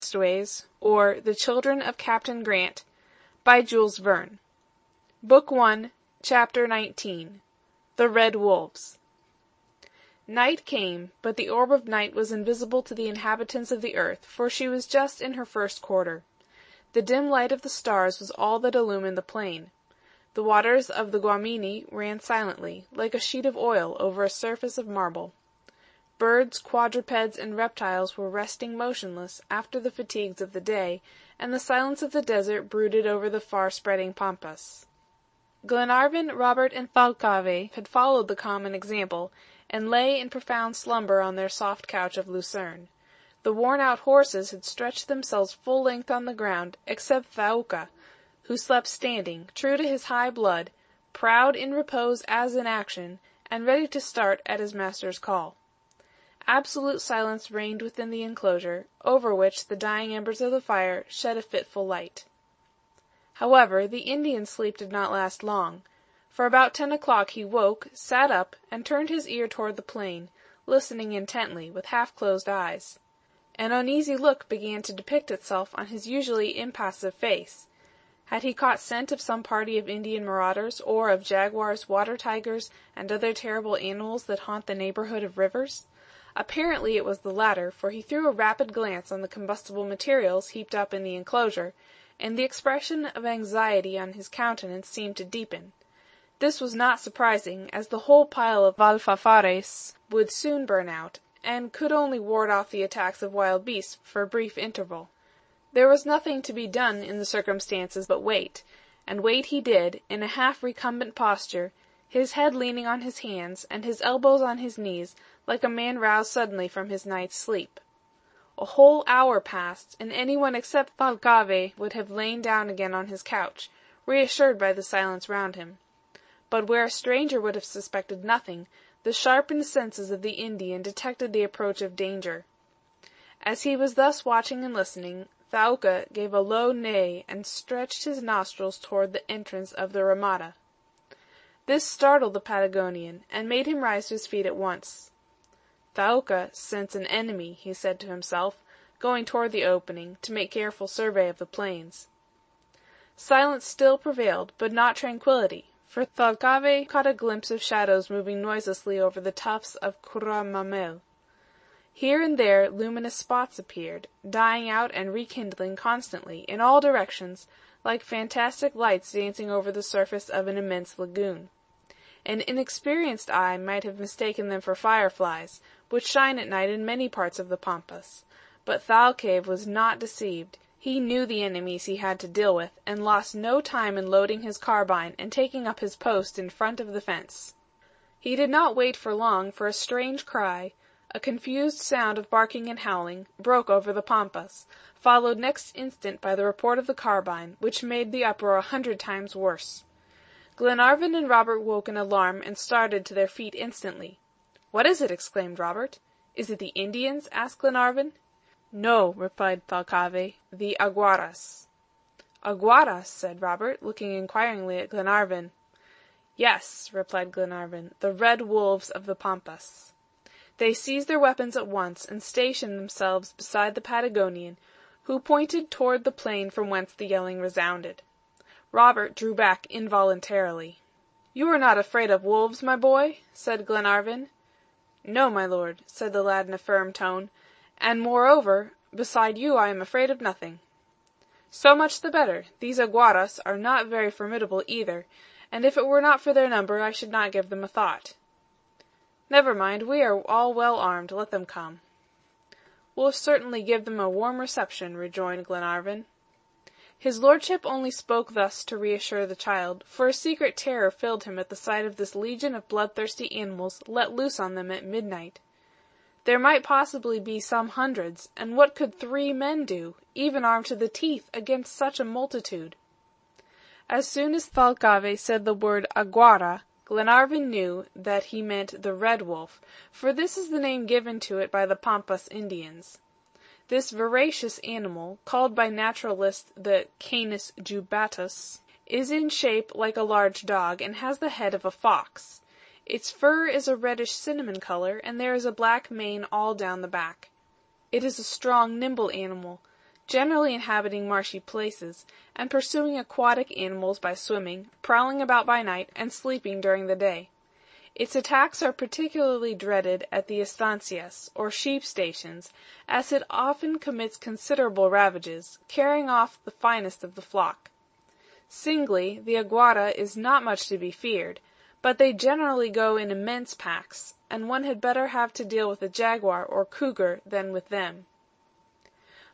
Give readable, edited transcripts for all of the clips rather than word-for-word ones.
Castaways, or The Children of Captain Grant, by Jules Verne. Book 1, Chapter 19. The Red Wolves. Night came, but the orb of night was invisible to the inhabitants of the earth, for she was just in her first quarter. The dim light of the stars was all that illumined the plain. The waters of the Guamini ran silently, like a sheet of oil over a surface of marble. Birds, quadrupeds, and reptiles were resting motionless after the fatigues of the day, and the silence of the desert brooded over the far-spreading pampas. Glenarvan, Robert, and Thalcave had followed the common example, and lay in profound slumber on their soft couch of lucerne. The worn-out horses had stretched themselves full length on the ground, except Thaouka, who slept standing, true to his high blood, proud in repose as in action, and ready to start at his master's call. Absolute silence reigned within the enclosure, over which the dying embers of the fire shed a fitful light. However, the Indian's sleep did not last long. For about 10 o'clock he woke, sat up, and turned his ear toward the plain, listening intently, with half-closed eyes. An uneasy look began to depict itself on his usually impassive face. Had he caught scent of some party of Indian marauders, or of jaguars, water-tigers, and other terrible animals that haunt the neighborhood of rivers? Apparently it was the latter, for he threw a rapid glance on the combustible materials heaped up in the enclosure, and the expression of anxiety on his countenance seemed to deepen. This was not surprising, as the whole pile of alfalfares would soon burn out, and could only ward off the attacks of wild beasts for a brief interval. There was nothing to be done in the circumstances but wait, and wait he did, in a half-recumbent posture, his head leaning on his hands, and his elbows on his knees, like a man roused suddenly from his night's sleep. A whole hour passed, and anyone except Thalcave would have lain down again on his couch, reassured by the silence round him. But where a stranger would have suspected nothing, the sharpened senses of the Indian detected the approach of danger. As he was thus watching and listening, Thaouka gave a low neigh and stretched his nostrils toward the entrance of the ramada. This startled the Patagonian, and made him rise to his feet at once. "Thaouka scents an enemy," he said to himself, going toward the opening, to make careful survey of the plains. Silence still prevailed, but not tranquillity, for Thalcave caught a glimpse of shadows moving noiselessly over the tufts of Curamamel. Here and there luminous spots appeared, dying out and rekindling constantly, in all directions, like fantastic lights dancing over the surface of an immense lagoon. An inexperienced eye might have mistaken them for fireflies, which shine at night in many parts of the pampas. But Thalcave was not deceived. He knew the enemies he had to deal with, and lost no time in loading his carbine and taking up his post in front of the fence. He did not wait for long, for a strange cry, a confused sound of barking and howling, broke over the pampas, followed next instant by the report of the carbine, which made the uproar 100 times worse. Glenarvan and Robert woke in alarm, and started to their feet instantly. "What is it?" exclaimed Robert. "Is it the Indians?" asked Glenarvan. "No," replied Thalcave, "the Aguaras." "Aguaras?" said Robert, looking inquiringly at Glenarvan. "Yes," replied Glenarvan, "the Red Wolves of the pampas." They seized their weapons at once, and stationed themselves beside the Patagonian, who pointed toward the plain from whence the yelling resounded. Robert drew back involuntarily. "You are not afraid of wolves, my boy?" said Glenarvan. "No, my lord," said the lad in a firm tone, "and moreover, beside you I am afraid of nothing." "So much the better. These Aguaras are not very formidable either, and if it were not for their number I should not give them a thought." "Never mind, we are all well armed. Let them come." "We'll certainly give them a warm reception," rejoined Glenarvan. His lordship only spoke thus to reassure the child, for a secret terror filled him at the sight of this legion of bloodthirsty animals let loose on them at midnight. There might possibly be some hundreds, and what could 3 men do, even armed to the teeth, against such a multitude? As soon as Thalcave said the word Aguara, Glenarvan knew that he meant the Red Wolf, for this is the name given to it by the Pampas Indians. This voracious animal, called by naturalists the Canis jubatus, is in shape like a large dog, and has the head of a fox. Its fur is a reddish cinnamon color, and there is a black mane all down the back. It is a strong, nimble animal, generally inhabiting marshy places, and pursuing aquatic animals by swimming, prowling about by night, and sleeping during the day. Its attacks are particularly dreaded at the estancias, or sheep stations, as it often commits considerable ravages, carrying off the finest of the flock. Singly, the aguara is not much to be feared, but they generally go in immense packs, and one had better have to deal with a jaguar or cougar than with them.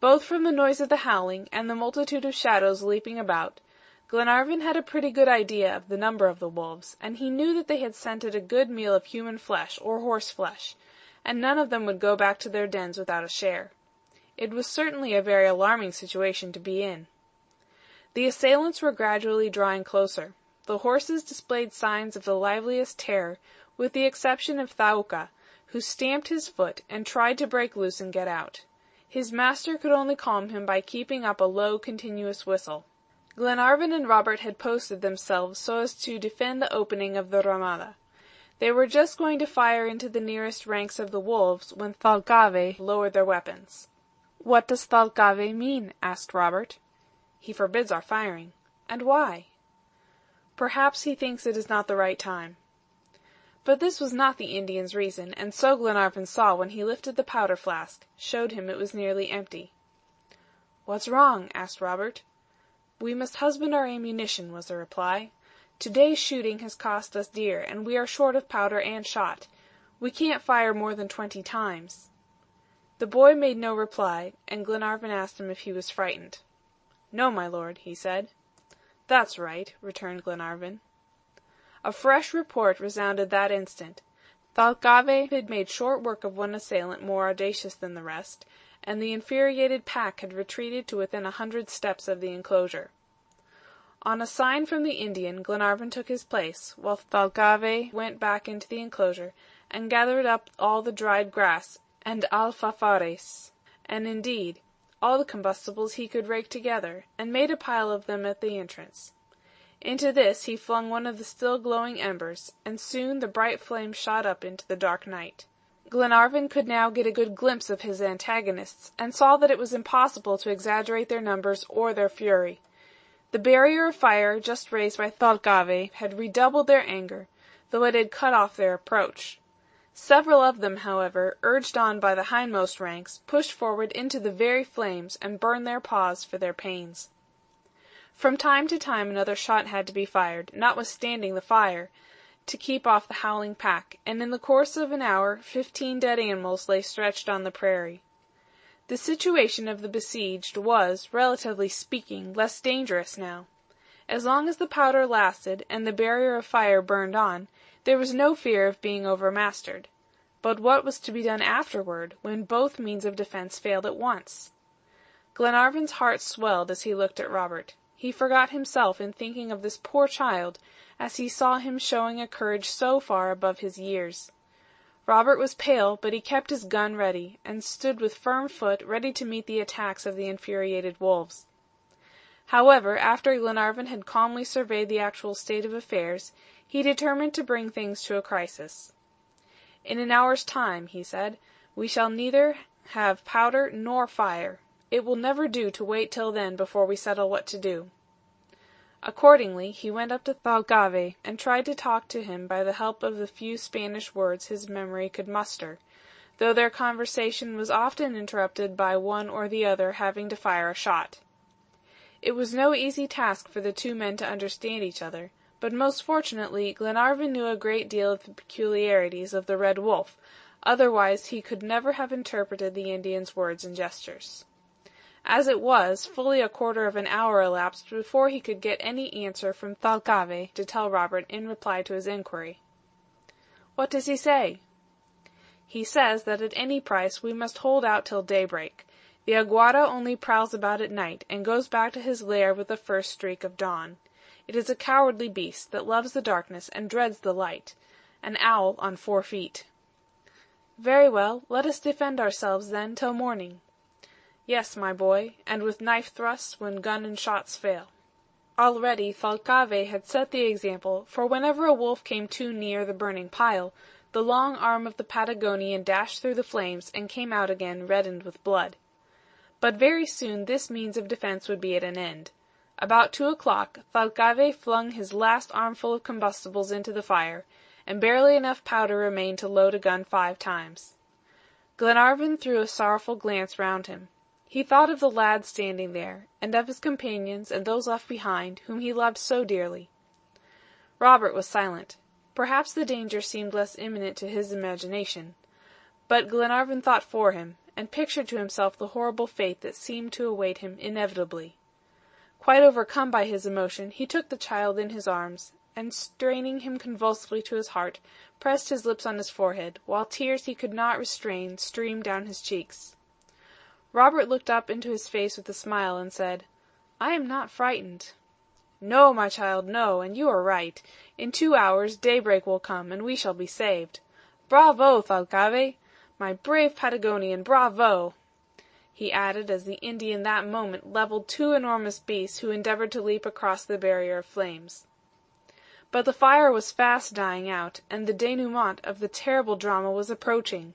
Both from the noise of the howling and the multitude of shadows leaping about, Glenarvan had a pretty good idea of the number of the wolves, and he knew that they had scented a good meal of human flesh or horse flesh, and none of them would go back to their dens without a share. It was certainly a very alarming situation to be in. The assailants were gradually drawing closer. The horses displayed signs of the liveliest terror, with the exception of Thaouka, who stamped his foot and tried to break loose and get out. His master could only calm him by keeping up a low, continuous whistle. Glenarvan and Robert had posted themselves so as to defend the opening of the ramada. They were just going to fire into the nearest ranks of the wolves when Thalcave lowered their weapons. "What does Thalcave mean?" asked Robert. "He forbids our firing." "And why?" "Perhaps he thinks it is not the right time." But this was not the Indian's reason, and so Glenarvan saw when he lifted the powder flask, showed him it was nearly empty. "What's wrong?" asked Robert. "We must husband our ammunition," was the reply. "To-day's shooting has cost us dear, and we are short of powder and shot. We can't fire more than 20 times." The boy made no reply, and Glenarvan asked him if he was frightened. "No, my lord," he said. "That's right," returned Glenarvan. A fresh report resounded that instant. Thalcave had made short work of one assailant more audacious than the rest, and the infuriated pack had retreated to within 100 steps of the enclosure. On a sign from the Indian, Glenarvan took his place, while Thalcave went back into the enclosure, and gathered up all the dried grass and alfafares, and indeed all the combustibles he could rake together, and made a pile of them at the entrance. Into this he flung one of the still glowing embers, and soon the bright flame shot up into the dark night. Glenarvan could now get a good glimpse of his antagonists, and saw that it was impossible to exaggerate their numbers or their fury. The barrier of fire just raised by Thalcave had redoubled their anger, though it had cut off their approach. Several of them, however, urged on by the hindmost ranks, pushed forward into the very flames, and burned their paws for their pains. From time to time another shot had to be fired, notwithstanding the fire, to keep off the howling pack, and in the course of an hour 15 dead animals lay stretched on the prairie. The situation of the besieged was, relatively speaking, less dangerous now. As long as the powder lasted, and the barrier of fire burned on, there was no fear of being overmastered. But what was to be done afterward, when both means of defense failed at once? Glenarvan's heart swelled as he looked at Robert. He forgot himself in thinking of this poor child, as he saw him showing a courage so far above his years. Robert was pale, but he kept his gun ready, and stood with firm foot ready to meet the attacks of the infuriated wolves. However, after Glenarvan had calmly surveyed the actual state of affairs, he determined to bring things to a crisis. "In an hour's time," he said, "we shall neither have powder nor fire. It will never do to wait till then before we settle what to do." Accordingly, he went up to Thalcave, and tried to talk to him by the help of the few Spanish words his memory could muster, though their conversation was often interrupted by one or the other having to fire a shot. It was no easy task for the two men to understand each other, but most fortunately Glenarvan knew a great deal of the peculiarities of the red wolf, otherwise he could never have interpreted the Indian's words and gestures. As it was, fully a quarter of an hour elapsed before he could get any answer from Thalcave to tell Robert in reply to his inquiry. "What does he say?" "He says that at any price we must hold out till daybreak. The aguara only prowls about at night, and goes back to his lair with the first streak of dawn. It is a cowardly beast that loves the darkness and dreads the light, an owl on 4 feet." "Very well, let us defend ourselves then till morning." "Yes, my boy, and with knife thrusts when gun and shots fail." Already Thalcave had set the example, for whenever a wolf came too near the burning pile, the long arm of the Patagonian dashed through the flames and came out again reddened with blood. But very soon this means of defence would be at an end. About 2 o'clock, Thalcave flung his last armful of combustibles into the fire, and barely enough powder remained to load a gun 5 times. Glenarvan threw a sorrowful glance round him. He thought of the lad standing there, and of his companions and those left behind, whom he loved so dearly. Robert was silent. Perhaps the danger seemed less imminent to his imagination. But Glenarvan thought for him, and pictured to himself the horrible fate that seemed to await him inevitably. Quite overcome by his emotion, he took the child in his arms, and straining him convulsively to his heart, pressed his lips on his forehead, while tears he could not restrain streamed down his cheeks. Robert looked up into his face with a smile, and said, "I am not frightened." "No, my child, no, and you are right. In 2 hours daybreak will come, and we shall be saved. Bravo, Thalcave! My brave Patagonian, bravo!" he added, as the Indian that moment levelled 2 enormous beasts who endeavored to leap across the barrier of flames. But the fire was fast dying out, and the denouement of the terrible drama was approaching.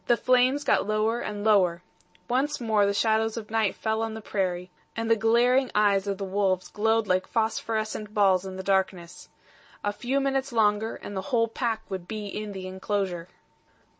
The flames got lower and lower. Once more the shadows of night fell on the prairie, and the glaring eyes of the wolves glowed like phosphorescent balls in the darkness. A few minutes longer, and the whole pack would be in the enclosure.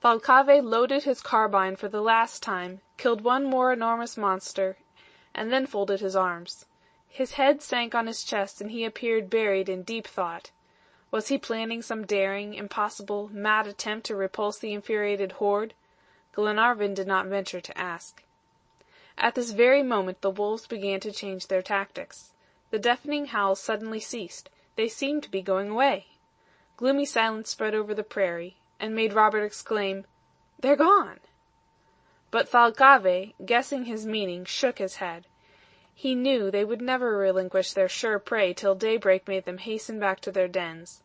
Thalcave loaded his carbine for the last time, killed 1 more enormous monster, and then folded his arms. His head sank on his chest, and he appeared buried in deep thought. Was he planning some daring, impossible, mad attempt to repulse the infuriated horde? Glenarvan did not venture to ask. At this very moment the wolves began to change their tactics. The deafening howls suddenly ceased. They seemed to be going away. Gloomy silence spread over the prairie, and made Robert exclaim, "They're gone!" But Thalcave, guessing his meaning, shook his head. He knew they would never relinquish their sure prey till daybreak made them hasten back to their dens.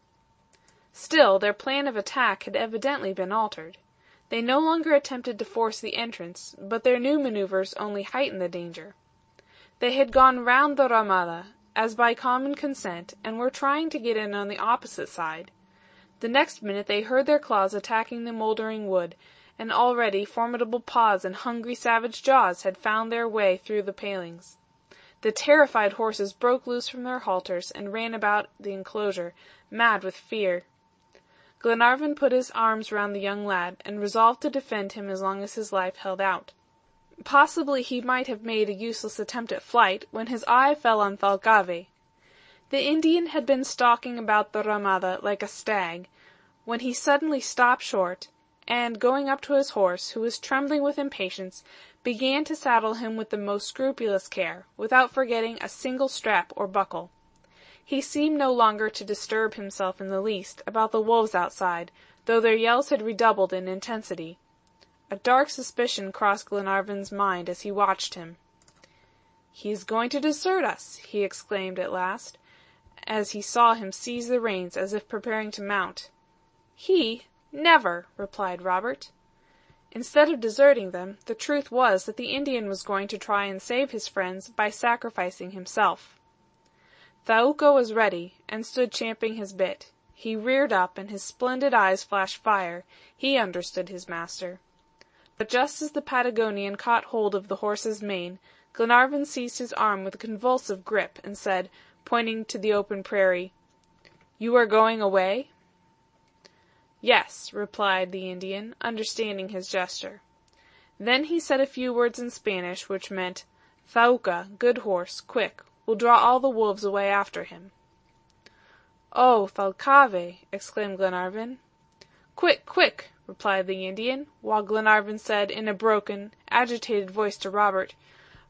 Still, their plan of attack had evidently been altered. They no longer attempted to force the entrance, but their new maneuvers only heightened the danger. They had gone round the ramada, as by common consent, and were trying to get in on the opposite side. The next minute they heard their claws attacking the mouldering wood, and already formidable paws and hungry savage jaws had found their way through the palings. The terrified horses broke loose from their halters and ran about the enclosure, mad with fear. Glenarvan put his arms round the young lad, and resolved to defend him as long as his life held out. Possibly he might have made a useless attempt at flight, when his eye fell on Thalcave. The Indian had been stalking about the ramada like a stag, when he suddenly stopped short, and, going up to his horse, who was trembling with impatience, began to saddle him with the most scrupulous care, without forgetting a single strap or buckle. He seemed no longer to disturb himself in the least about the wolves outside, though their yells had redoubled in intensity. A dark suspicion crossed Glenarvan's mind as he watched him. "He is going to desert us!" he exclaimed at last, as he saw him seize the reins as if preparing to mount. "He? Never!" replied Robert. Instead of deserting them, the truth was that the Indian was going to try and save his friends by sacrificing himself. Thaouka was ready, and stood champing his bit. He reared up, and his splendid eyes flashed fire. He understood his master. But just as the Patagonian caught hold of the horse's mane, Glenarvan seized his arm with a convulsive grip, and said, pointing to the open prairie, "You are going away?" "Yes," replied the Indian, understanding his gesture. Then he said a few words in Spanish, which meant, "Thaouka, good horse, quick, will draw all the wolves away after him." "Oh, Thalcave!" exclaimed Glenarvan. "Quick, quick!" replied the Indian, while Glenarvan said in a broken, agitated voice to Robert,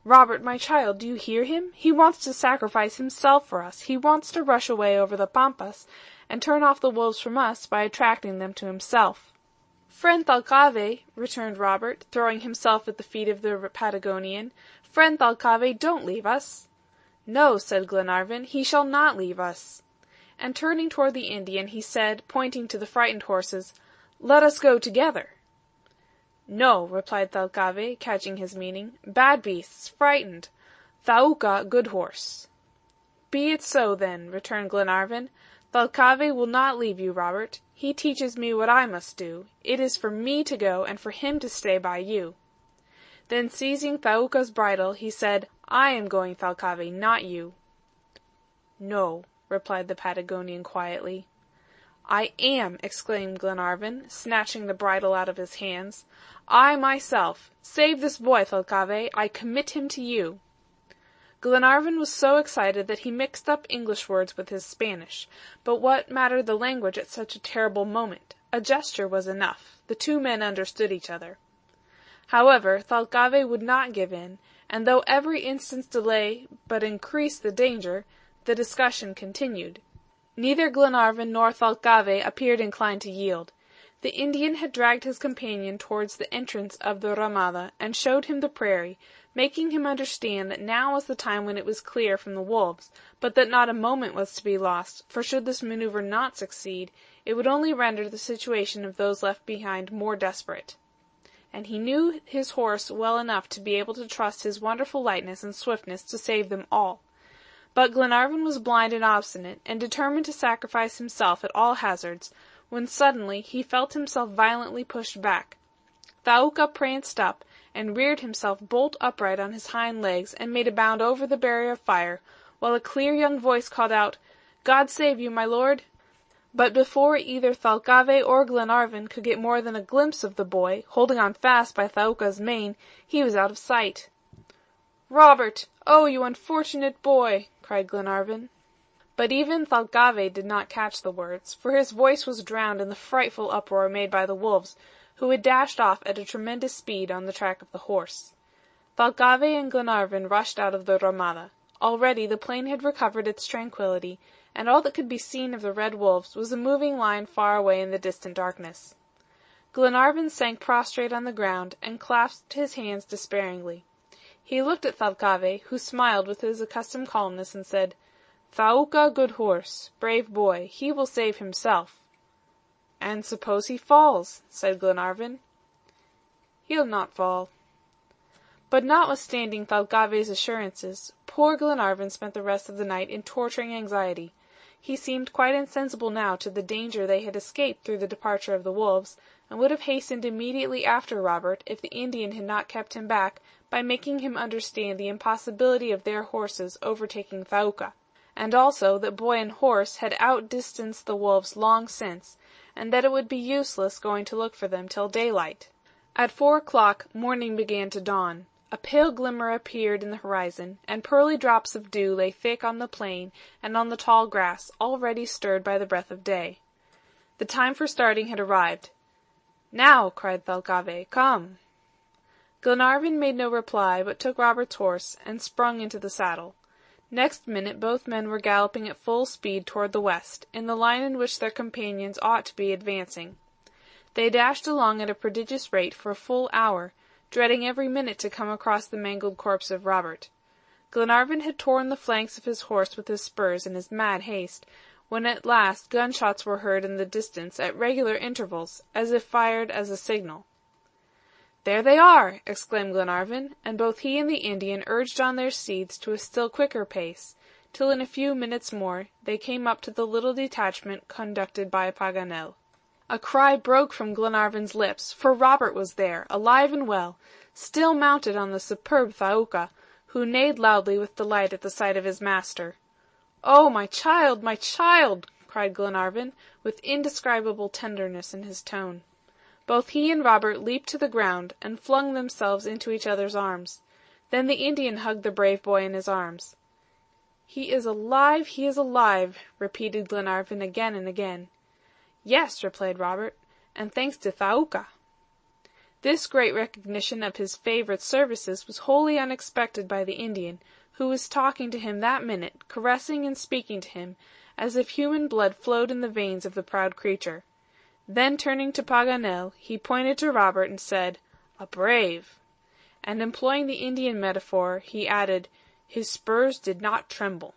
"Robert, my child, do you hear him? He wants to sacrifice himself for us. He wants to rush away over the pampas, and turn off the wolves from us by attracting them to himself." "Friend Thalcave," returned Robert, throwing himself at the feet of the Patagonian, "Friend Thalcave, don't leave us." "No," said Glenarvan, "he shall not leave us." And turning toward the Indian, he said, pointing to the frightened horses, "Let us go together." "No," replied Thalcave, catching his meaning. "Bad beasts, frightened. Thaouka, good horse." "Be it so, then," returned Glenarvan. "Thalcave will not leave you, Robert. He teaches me what I must do. It is for me to go, and for him to stay by you." Then seizing Thaouka's bridle, he said, "I am going, Thalcave, not you." "No," replied the Patagonian quietly. "I am," exclaimed Glenarvan, snatching the bridle out of his hands. "I myself. Save this boy, Thalcave. I commit him to you." Glenarvan was so excited that he mixed up English words with his Spanish, but what mattered the language at such a terrible moment? A gesture was enough. The two men understood each other. However, Thalcave would not give in, and though every instant's delay but increased the danger, the discussion continued. Neither Glenarvan nor Thalcave appeared inclined to yield. The Indian had dragged his companion towards the entrance of the ramada, and showed him the prairie, making him understand that now was the time when it was clear from the wolves, but that not a moment was to be lost, for should this maneuver not succeed, it would only render the situation of those left behind more desperate. And he knew his horse well enough to be able to trust his wonderful lightness and swiftness to save them all. But Glenarvan was blind and obstinate, and determined to sacrifice himself at all hazards, when suddenly he felt himself violently pushed back. Thaouka pranced up, and reared himself bolt upright on his hind legs, and made a bound over the barrier of fire, while a clear young voice called out, "God save you, my lord!" But before either Thalcave or Glenarvan could get more than a glimpse of the boy, holding on fast by Thaouka's mane, he was out of sight. "Robert! Oh, you unfortunate boy!" cried Glenarvan. But even Thalcave did not catch the words, for his voice was drowned in the frightful uproar made by the wolves, who had dashed off at a tremendous speed on the track of the horse. Thalcave and Glenarvan rushed out of the ramada. Already the plain had recovered its tranquillity, and all that could be seen of the red wolves was a moving line far away in the distant darkness. Glenarvan sank prostrate on the ground, and clasped his hands despairingly. He looked at Thalcave, who smiled with his accustomed calmness, and said, "Thaouka, good horse, brave boy, he will save himself." "And suppose he falls?" said Glenarvan. "He'll not fall." But notwithstanding Thalcave's assurances, poor Glenarvan spent the rest of the night in torturing anxiety. He seemed quite insensible now to the danger they had escaped through the departure of the wolves, and would have hastened immediately after Robert if the Indian had not kept him back by making him understand the impossibility of their horses overtaking Thaouka, and also that boy and horse had outdistanced the wolves long since, and that it would be useless going to look for them till daylight. At 4 o'clock morning began to dawn. A pale glimmer appeared in the horizon, and pearly drops of dew lay thick on the plain and on the tall grass, already stirred by the breath of day. The time for starting had arrived. "Now," cried Thalcave, "come." Glenarvan made no reply, but took Robert's horse, and sprung into the saddle. Next minute both men were galloping at full speed toward the west, in the line in which their companions ought to be advancing. They dashed along at a prodigious rate for a full hour, dreading every minute to come across the mangled corpse of Robert. Glenarvan had torn the flanks of his horse with his spurs in his mad haste, when at last gunshots were heard in the distance at regular intervals, as if fired as a signal. "There they are!" exclaimed Glenarvan, and both he and the Indian urged on their steeds to a still quicker pace, till in a few minutes more they came up to the little detachment conducted by Paganel. A cry broke from Glenarvan's lips, for Robert was there, alive and well, still mounted on the superb Thaouka, who neighed loudly with delight at the sight of his master. "Oh, my child, my child!" cried Glenarvan, with indescribable tenderness in his tone. Both he and Robert leaped to the ground, and flung themselves into each other's arms. Then the Indian hugged the brave boy in his arms. "He is alive, he is alive!" repeated Glenarvan again and again. "Yes," replied Robert, "and thanks to Thaouka." This great recognition of his favorite's services was wholly unexpected by the Indian, who was talking to him that minute, caressing and speaking to him, as if human blood flowed in the veins of the proud creature. Then turning to Paganel, he pointed to Robert and said, "A brave!" And employing the Indian metaphor, he added, "His spurs did not tremble."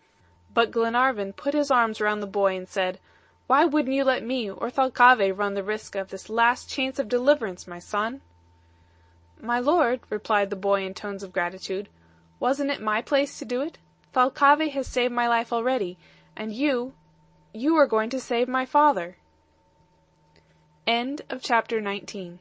But Glenarvan put his arms round the boy and said, "Why wouldn't you let me or Thalcave run the risk of this last chance of deliverance, my son?" "My lord," replied the boy in tones of gratitude, "wasn't it my place to do it? Thalcave has saved my life already, and you are going to save my father." End of chapter 19.